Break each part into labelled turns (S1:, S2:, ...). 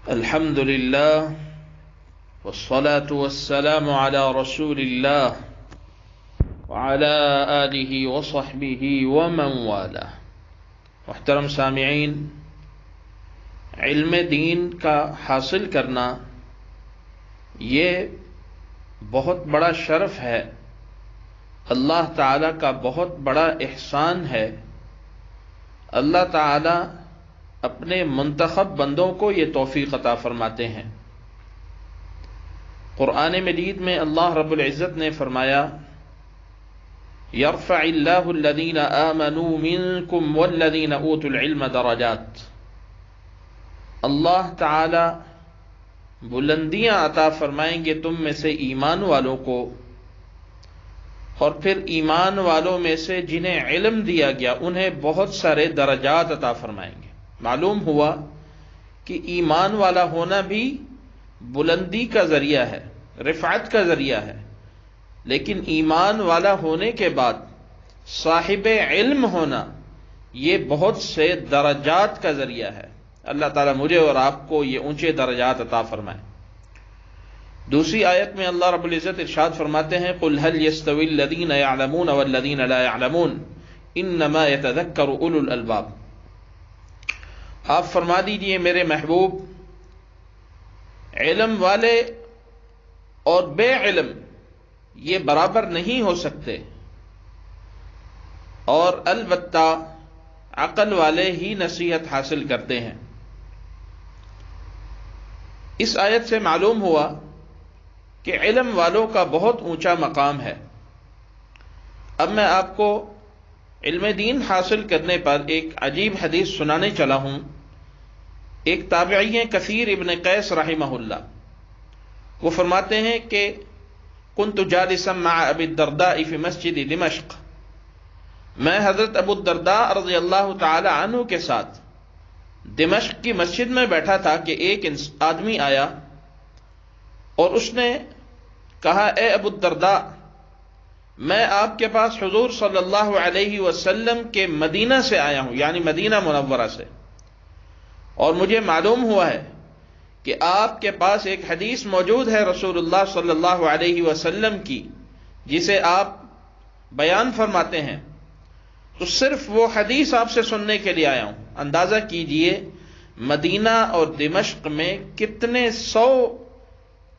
S1: الحمد لله والصلاة والسلام على رسول الله وعلى آله وصحبه ومن والاه۔ محترم سامعین، علم دین کا حاصل کرنا یہ بہت بڑا شرف ہے، اللہ تعالی کا بہت بڑا احسان ہے۔ اللہ تعالی اپنے منتخب بندوں کو یہ توفیق عطا فرماتے ہیں۔ قرآن مجید میں اللہ رب العزت نے فرمایا، یرفع اللہ الذین آمنوا منکم والذین اوتوا العلم درجات۔ اللہ تعالی بلندیاں عطا فرمائیں گے تم میں سے ایمان والوں کو، اور پھر ایمان والوں میں سے جنہیں علم دیا گیا انہیں بہت سارے درجات عطا فرمائیں گے۔ معلوم ہوا کہ ایمان والا ہونا بھی بلندی کا ذریعہ ہے، رفعت کا ذریعہ ہے، لیکن ایمان والا ہونے کے بعد صاحب علم ہونا یہ بہت سے درجات کا ذریعہ ہے۔ اللہ تعالیٰ مجھے اور آپ کو یہ اونچے درجات عطا فرمائے۔ دوسری آیت میں اللہ رب العزت ارشاد فرماتے ہیں، قُلْ هَلْ يَسْتَوِي الَّذِينَ يَعْلَمُونَ وَالَّذِينَ لَا يَعْلَمُونَ إِنَّمَا يَتَذَكَّرُ أُولُو الْأَلْبَابِ۔ آپ فرما دیجئے میرے محبوب، علم والے اور بے علم یہ برابر نہیں ہو سکتے، اور البتہ عقل والے ہی نصیحت حاصل کرتے ہیں۔ اس آیت سے معلوم ہوا کہ علم والوں کا بہت اونچا مقام ہے۔ اب میں آپ کو علم دین حاصل کرنے پر ایک عجیب حدیث سنانے چلا ہوں۔ ایک تابعی ہیں کثیر ابن قیس رحمہ اللہ، وہ فرماتے ہیں کہ کنت جالسا مع ابی الدرداء فی مسجد دمشق، میں حضرت ابو الدرداء رضی اللہ تعالی عنہ کے ساتھ دمشق کی مسجد میں بیٹھا تھا کہ ایک آدمی آیا اور اس نے کہا، اے ابو الدرداء، میں آپ کے پاس حضور صلی اللہ علیہ وسلم کے مدینہ سے آیا ہوں، یعنی مدینہ منورہ سے، اور مجھے معلوم ہوا ہے کہ آپ کے پاس ایک حدیث موجود ہے رسول اللہ صلی اللہ علیہ وسلم کی، جسے آپ بیان فرماتے ہیں، تو صرف وہ حدیث آپ سے سننے کے لیے آیا ہوں۔ اندازہ کیجئے مدینہ اور دمشق میں کتنے 100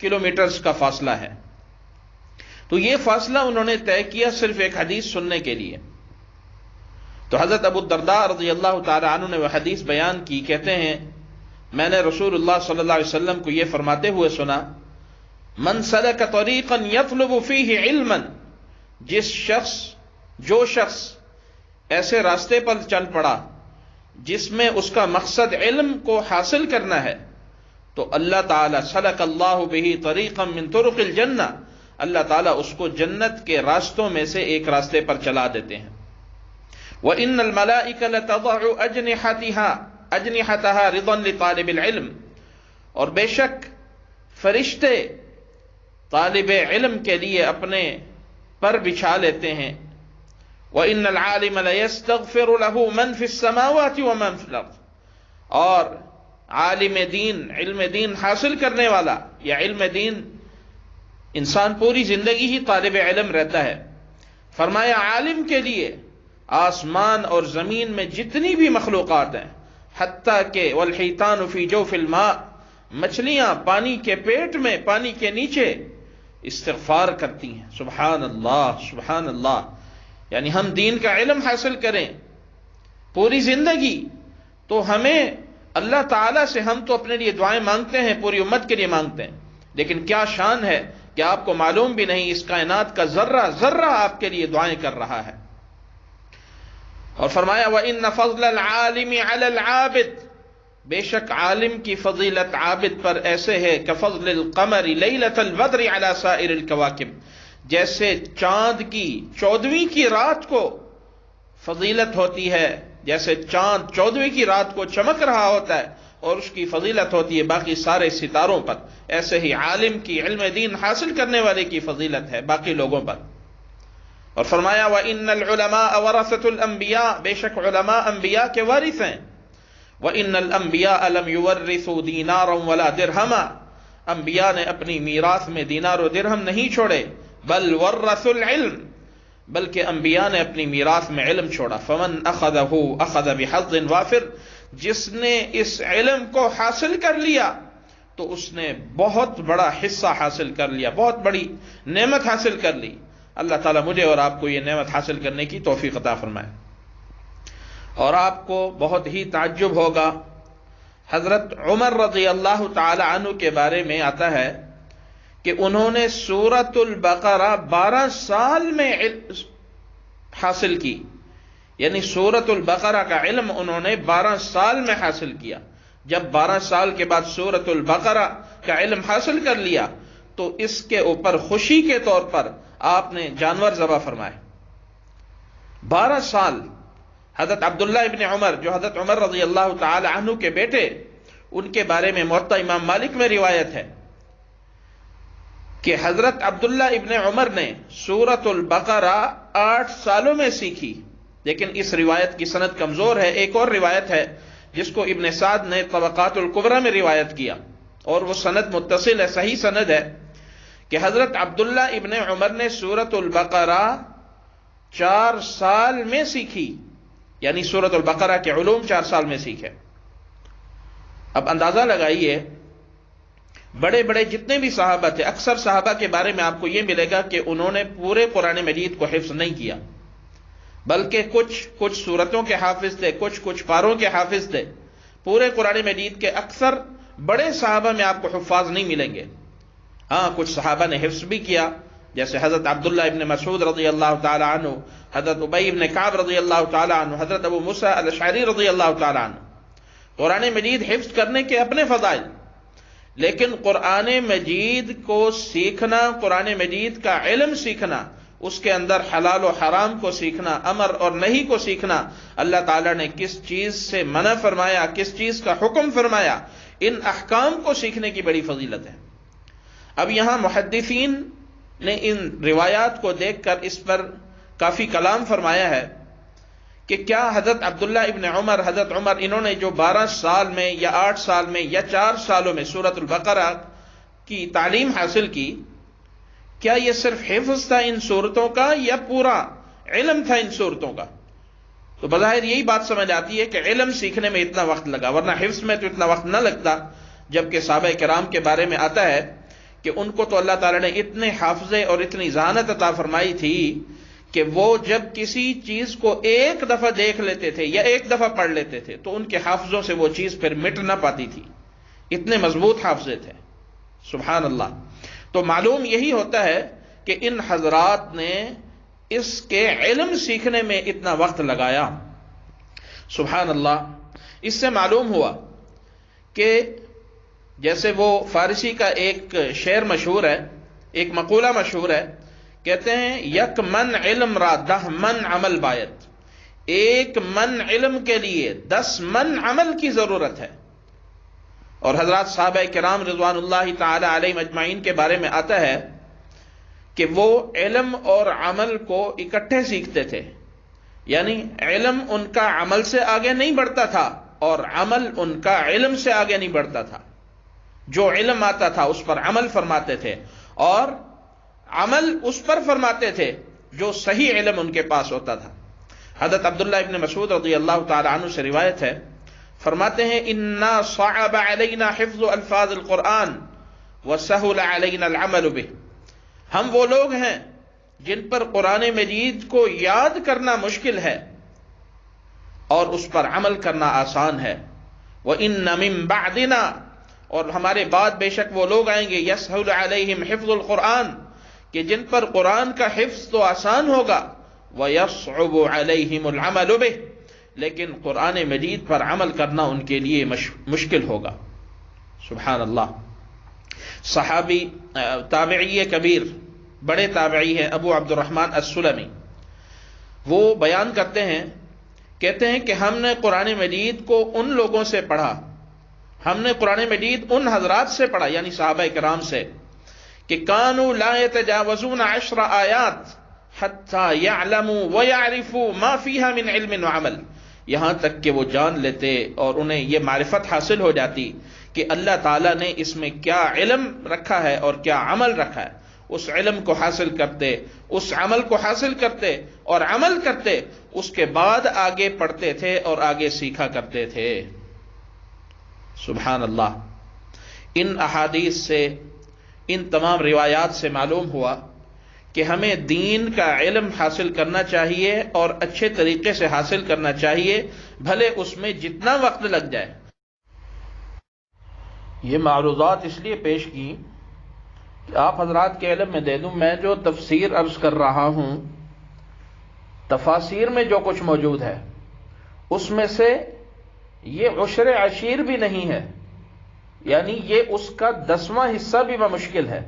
S1: کلومیٹرز کا فاصلہ ہے، تو یہ فاصلہ انہوں نے طے کیا صرف ایک حدیث سننے کے لیے۔ تو حضرت ابو الدرداء رضی اللہ تعالی عنہ نے وہ حدیث بیان کی، کہتے ہیں میں نے رسول اللہ صلی اللہ علیہ وسلم کو یہ فرماتے ہوئے سنا، من سلک طریقا یطلب فیہ علما، جو شخص ایسے راستے پر چل پڑا جس میں اس کا مقصد علم کو حاصل کرنا ہے، تو اللہ تعالی سلک اللہ بہ طریقا من طرق الجنہ، اللہ تعالیٰ اس کو جنت کے راستوں میں سے ایک راستے پر چلا دیتے ہیں۔ وَإِنَّ الْمَلَائِكَ لَتَضَعُ أَجْنِحَتَهَا رِضًا لِطَالِبِ الْعِلْمِ، اور بے شک فرشتے طالب علم کے لیے اپنے پر بچھا لیتے ہیں۔ وَإِنَّ الْعَالِمَ لَيَسْتَغْفِرُ لَهُ مَنْ فِي السَّمَاوَاتِ وَمَنْ فِي الْأَرْضِ، اور عالم دین، علم دین حاصل کرنے والا، یا علم دین انسان پوری زندگی ہی طالب علم رہتا ہے۔ فرمایا عالم کے لیے آسمان اور زمین میں جتنی بھی مخلوقات ہیں، حتیٰ کہ والحیتان فی جوف الماء، مچھلیاں پانی کے پیٹ میں، پانی کے نیچے استغفار کرتی ہیں۔ سبحان اللہ، سبحان اللہ۔ یعنی ہم دین کا علم حاصل کریں پوری زندگی، تو ہمیں اللہ تعالیٰ سے، ہم تو اپنے لیے دعائیں مانگتے ہیں، پوری امت کے لیے مانگتے ہیں، لیکن کیا شان ہے کہ آپ کو معلوم بھی نہیں اس کائنات کا ذرہ ذرہ آپ کے لیے دعائیں کر رہا ہے۔ اور فرمایا وَإِنَّ فَضْلَ الْعَالِمِ عَلَى الْعَابِدِ، بے شک عالم کی فضیلت عابد پر ایسے ہے كَفَضْلِ الْقَمَرِ لَيْلَةَ الْبَدْرِ عَلَى سَائِرِ الْكَوَاكِبِ، جیسے چاند کی 14ویں کی رات کو فضیلت ہوتی ہے، جیسے چاند 14ویں کی رات کو چمک رہا ہوتا ہے اور اس کی فضیلت ہوتی ہے باقی سارے ستاروں پر، ایسے ہی عالم کی، علم دین حاصل کرنے والے کی فضیلت ہے باقی لوگوں پر۔ اور فرمایا وَإِنَّ الْعُلَمَاءَ وَرَثَةُ الْأَنْبِيَاءِ، بے شک علماء انبیاء کے وارث ہیں۔ وَإِنَّ الْأَنْبِيَاءَ لَمْ يُوَرِّثُوا دِينَارًا وَلَا دِرْهَمًا، انبیاء نے اپنی میراث میں دینار و درہم نہیں چھوڑے، بل ورثوا العلم، بلکہ انبیاء نے اپنی میراث میں علم چھوڑا۔ فَمَنْ أَخَذَهُ أَخَذَ بِحَظٍ وَافِرٍ، جس نے اس علم کو حاصل کر لیا تو اس نے بہت بڑا حصہ حاصل کر لیا، بہت بڑی نعمت حاصل کر لی۔ اللہ تعالیٰ مجھے اور آپ کو یہ نعمت حاصل کرنے کی توفیق عطا فرمائے۔ اور آپ کو بہت ہی تعجب ہوگا، حضرت عمر رضی اللہ تعالی عنہ کے بارے میں آتا ہے کہ انہوں نے سورۃ البقرہ 12 سال میں حاصل کی، یعنی سورۃ البقرہ کا علم انہوں نے 12 سال میں حاصل کیا۔ جب 12 سال کے بعد سورۃ البقرہ کا علم حاصل کر لیا تو اس کے اوپر خوشی کے طور پر آپ نے جانور ذبح فرمائے۔ 12 سال۔ حضرت عبداللہ ابن عمر، جو حضرت عمر رضی اللہ تعالی عنہ کے بیٹے، ان کے بارے میں موطا امام مالک میں روایت ہے کہ حضرت عبداللہ ابن عمر نے سورۃ البقرہ 8 سالوں میں سیکھی، لیکن اس روایت کی سند کمزور ہے۔ ایک اور روایت ہے جس کو ابن سعد نے طبقات الکبریٰ میں روایت کیا، اور وہ سند متصل ہے، صحیح سند ہے، کہ حضرت عبداللہ ابن عمر نے سورۃ البقرہ 4 سال میں سیکھی، یعنی سورۃ البقرہ کے علوم 4 سال میں سیکھے۔ اب اندازہ لگائیے، بڑے بڑے جتنے بھی صحابہ تھے، اکثر صحابہ کے بارے میں آپ کو یہ ملے گا کہ انہوں نے پورے قرآن مجید کو حفظ نہیں کیا، بلکہ کچھ سورتوں کے حافظ تھے، کچھ پاروں کے حافظ تھے۔ پورے قرآن مجید کے اکثر بڑے صحابہ میں آپ کو حفاظ نہیں ملیں گے۔ ہاں، کچھ صحابہ نے حفظ بھی کیا، جیسے حضرت عبداللہ ابن مسعود رضی اللہ تعالی عنہ، حضرت ابی ابن کعب رضی اللہ تعالی عنہ، حضرت ابو موسیٰ الاشعری رضی اللہ تعالی عنہ۔ قرآن مجید حفظ کرنے کے اپنے فضائل، لیکن قرآن مجید کو سیکھنا، قرآن مجید کا علم سیکھنا، اس کے اندر حلال و حرام کو سیکھنا، امر اور نہی کو سیکھنا، اللہ تعالیٰ نے کس چیز سے منع فرمایا، کس چیز کا حکم فرمایا، ان احکام کو سیکھنے کی بڑی فضیلت ہے۔ اب یہاں محدثین نے ان روایات کو دیکھ کر اس پر کافی کلام فرمایا ہے کہ کیا حضرت عبداللہ ابن عمر، حضرت عمر، انہوں نے جو 12 سال میں یا 8 سال میں یا 4 سالوں میں سورۃ البقرہ کی تعلیم حاصل کی، کیا یہ صرف حفظ تھا ان صورتوں کا یا پورا علم تھا ان صورتوں کا؟ تو بظاہر یہی بات سمجھ آتی ہے کہ علم سیکھنے میں اتنا وقت لگا، ورنہ حفظ میں تو اتنا وقت نہ لگتا۔ جبکہ صحابہ کرام کے بارے میں آتا ہے کہ ان کو تو اللہ تعالیٰ نے اتنے حافظے اور اتنی ذہانت عطا فرمائی تھی کہ وہ جب کسی چیز کو ایک دفعہ دیکھ لیتے تھے یا ایک دفعہ پڑھ لیتے تھے تو ان کے حافظوں سے وہ چیز پھر مٹ نہ پاتی تھی، اتنے مضبوط حافظے تھے۔ سبحان اللہ۔ تو معلوم یہی ہوتا ہے کہ ان حضرات نے اس کے علم سیکھنے میں اتنا وقت لگایا۔ سبحان اللہ۔ اس سے معلوم ہوا کہ جیسے وہ فارسی کا ایک شعر مشہور ہے، ایک مقولہ مشہور ہے، کہتے ہیں یک من علم را 10 من عمل باید، ایک من علم کے لیے 10 من عمل کی ضرورت ہے۔ اور حضرات صحابہ کرام رضوان اللہ تعالی علیہم اجمعین کے بارے میں آتا ہے کہ وہ علم اور عمل کو اکٹھے سیکھتے تھے، یعنی علم ان کا عمل سے آگے نہیں بڑھتا تھا اور عمل ان کا علم سے آگے نہیں بڑھتا تھا۔ جو علم آتا تھا اس پر عمل فرماتے تھے اور عمل اس پر فرماتے تھے جو صحیح علم ان کے پاس ہوتا تھا۔ حضرت عبداللہ ابن مسعود رضی اللہ تعالی عنہ سے روایت ہے، فرماتے ہیں انا صعب علینا حفظ الفاظ القرآن وسہل علینا العمل بہ، ہم وہ لوگ ہیں جن پر قرآن مجید کو یاد کرنا مشکل ہے اور اس پر عمل کرنا آسان ہے۔ وَإِنَّ مِن بَعْدِنَا، اور ہمارے بعد بے شک وہ لوگ آئیں گے یسہل علیہم حفظ القرآن، کہ جن پر قرآن کا حفظ تو آسان ہوگا، وَيَصْعُبُ عَلَيْهِمُ الْعَمَلُ بِهِ، لیکن قرآن مجید پر عمل کرنا ان کے لیے مشکل ہوگا۔ سبحان اللہ۔ صحابی تابعی کبیر، بڑے تابعی ہیں ابو عبد الرحمن السلمی، وہ بیان کرتے ہیں، کہتے ہیں کہ ہم نے قرآن مجید کو ان لوگوں سے پڑھا، ہم نے قرآن مجید ان حضرات سے پڑھا یعنی صحابہ کرام سے، کہ کانوا لا يتجاوزون 10 آیات حتی یعلموا ویعرفوا ما فیہا من علم وعمل، یہاں تک کہ وہ جان لیتے اور انہیں یہ معرفت حاصل ہو جاتی کہ اللہ تعالیٰ نے اس میں کیا علم رکھا ہے اور کیا عمل رکھا ہے، اس علم کو حاصل کرتے، اس عمل کو حاصل کرتے اور عمل کرتے، اس کے بعد آگے پڑھتے تھے اور آگے سیکھا کرتے تھے۔ سبحان اللہ۔ ان احادیث سے، ان تمام روایات سے معلوم ہوا کہ ہمیں دین کا علم حاصل کرنا چاہیے اور اچھے طریقے سے حاصل کرنا چاہیے، بھلے اس میں جتنا وقت لگ جائے۔ یہ معروضات اس لیے پیش کی کہ آپ حضرات کے علم میں دے دوں، میں جو تفسیر عرض کر رہا ہوں، تفاسیر میں جو کچھ موجود ہے اس میں سے یہ عشر عشیر بھی نہیں ہے، یعنی یہ اس کا 10واں حصہ بھی بمشکل ہے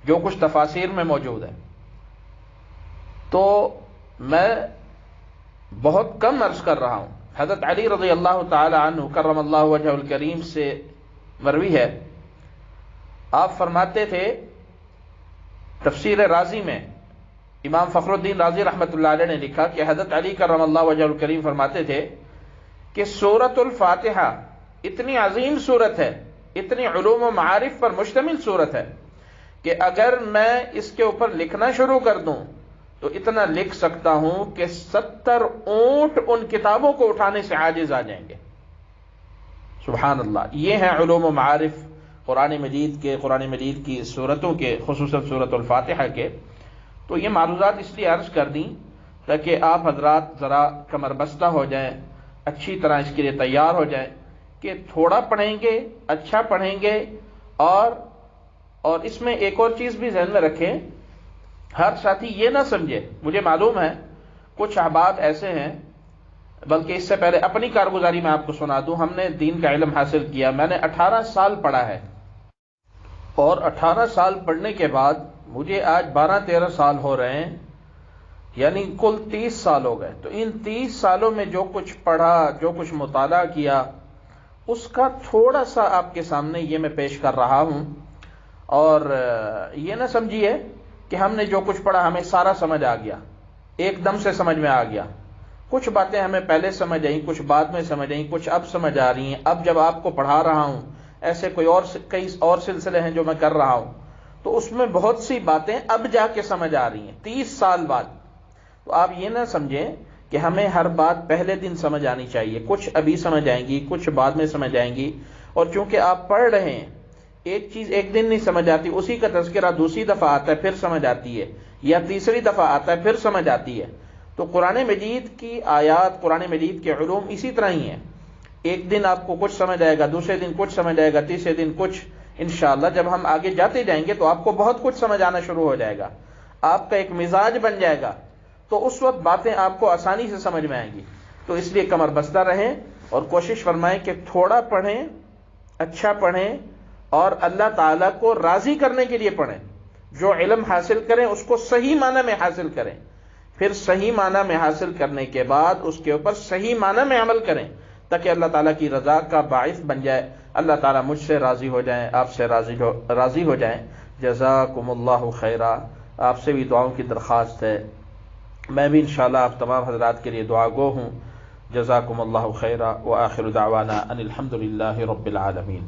S1: جو کچھ تفاسیر میں موجود ہے۔ تو میں بہت کم عرض کر رہا ہوں۔ حضرت علی رضی اللہ تعالی عنہ کرم اللہ وجہ الکریم سے مروی ہے، آپ فرماتے تھے، تفسیر رازی میں امام فخر الدین رازی رحمۃ اللہ علیہ نے لکھا کہ حضرت علی کرم اللہ وجہ الکریم فرماتے تھے کہ سورۃ الفاتحہ اتنی عظیم سورت ہے، اتنی علوم و معارف پر مشتمل سورت ہے کہ اگر میں اس کے اوپر لکھنا شروع کر دوں تو اتنا لکھ سکتا ہوں کہ 70 اونٹ ان کتابوں کو اٹھانے سے عاجز آ جائیں گے۔ سبحان اللہ۔ یہ ہیں علوم و معارف قرآن مجید کے، قرآن مجید کی سورتوں کے، خصوصاً سورۃ الفاتحہ کے۔ تو یہ معروضات اس لیے عرض کر دیں تاکہ آپ حضرات ذرا کمر بستہ ہو جائیں، اچھی طرح اس کے لیے تیار ہو جائیں کہ تھوڑا پڑھیں گے، اچھا پڑھیں گے، اور اس میں ایک اور چیز بھی ذہن میں رکھیں، ہر ساتھی یہ نہ سمجھے، مجھے معلوم ہے کچھ احباب ایسے ہیں، بلکہ اس سے پہلے اپنی کارگزاری میں آپ کو سنا دوں، ہم نے دین کا علم حاصل کیا، میں نے 18 سال پڑھا ہے، اور 18 سال پڑھنے کے بعد مجھے آج 12-13 سال ہو رہے ہیں، یعنی کل 30 سال ہو گئے۔ تو ان 30 سالوں میں جو کچھ پڑھا، جو کچھ مطالعہ کیا، اس کا تھوڑا سا آپ کے سامنے یہ میں پیش کر رہا ہوں۔ اور یہ نہ سمجھیے کہ ہم نے جو کچھ پڑھا ہمیں سارا سمجھ آ گیا، ایک دم سے سمجھ میں آ گیا۔ کچھ باتیں ہمیں پہلے سمجھ آئیں، کچھ بعد میں سمجھ آئیں، کچھ اب سمجھ آ رہی ہیں۔ اب جب آپ کو پڑھا رہا ہوں، ایسے کئی اور سلسلے ہیں جو میں کر رہا ہوں، تو اس میں بہت سی باتیں اب جا کے سمجھ آ رہی ہیں 30 سال بعد۔ تو آپ یہ نہ سمجھیں کہ ہمیں ہر بات پہلے دن سمجھ آنی چاہیے، کچھ ابھی سمجھ آئیں گی، کچھ بعد میں سمجھ آئیں گی۔ اور چونکہ آپ پڑھ رہے ہیں، ایک چیز ایک دن نہیں سمجھ آتی، اسی کا تذکرہ دوسری دفعہ آتا ہے پھر سمجھ آتی ہے، یا تیسری دفعہ آتا ہے پھر سمجھ آتی ہے۔ تو قرآن مجید کی آیات، قرآن مجید کے علوم اسی طرح ہی ہیں، ایک دن آپ کو کچھ سمجھ آئے گا، دوسرے دن کچھ سمجھ آئے گا، تیسرے دن کچھ۔ انشاءاللہ جب ہم آگے جاتے جائیں گے تو آپ کو بہت کچھ سمجھ آنا شروع ہو جائے گا، آپ کا ایک مزاج بن جائے گا، تو اس وقت باتیں آپ کو آسانی سے سمجھ میں آئیں گی۔ تو اس لیے کمر بستہ رہیں اور کوشش فرمائیں کہ تھوڑا پڑھیں، اچھا پڑھیں، اور اللہ تعالیٰ کو راضی کرنے کے لیے پڑھیں۔ جو علم حاصل کریں اس کو صحیح معنی میں حاصل کریں، پھر صحیح معنی میں حاصل کرنے کے بعد اس کے اوپر صحیح معنی میں عمل کریں تاکہ اللہ تعالیٰ کی رضا کا باعث بن جائے، اللہ تعالیٰ مجھ سے راضی ہو جائیں، آپ سے راضی ہو جائیں۔ جزاکم اللہ خیرا۔ آپ سے بھی دعاؤں کی درخواست ہے، میں بھی انشاءاللہ آپ تمام حضرات کے لیے دعا گو ہوں۔ جزاکم اللہ خیرا، وآخر دعوانا ان الحمد للہ رب العالمین۔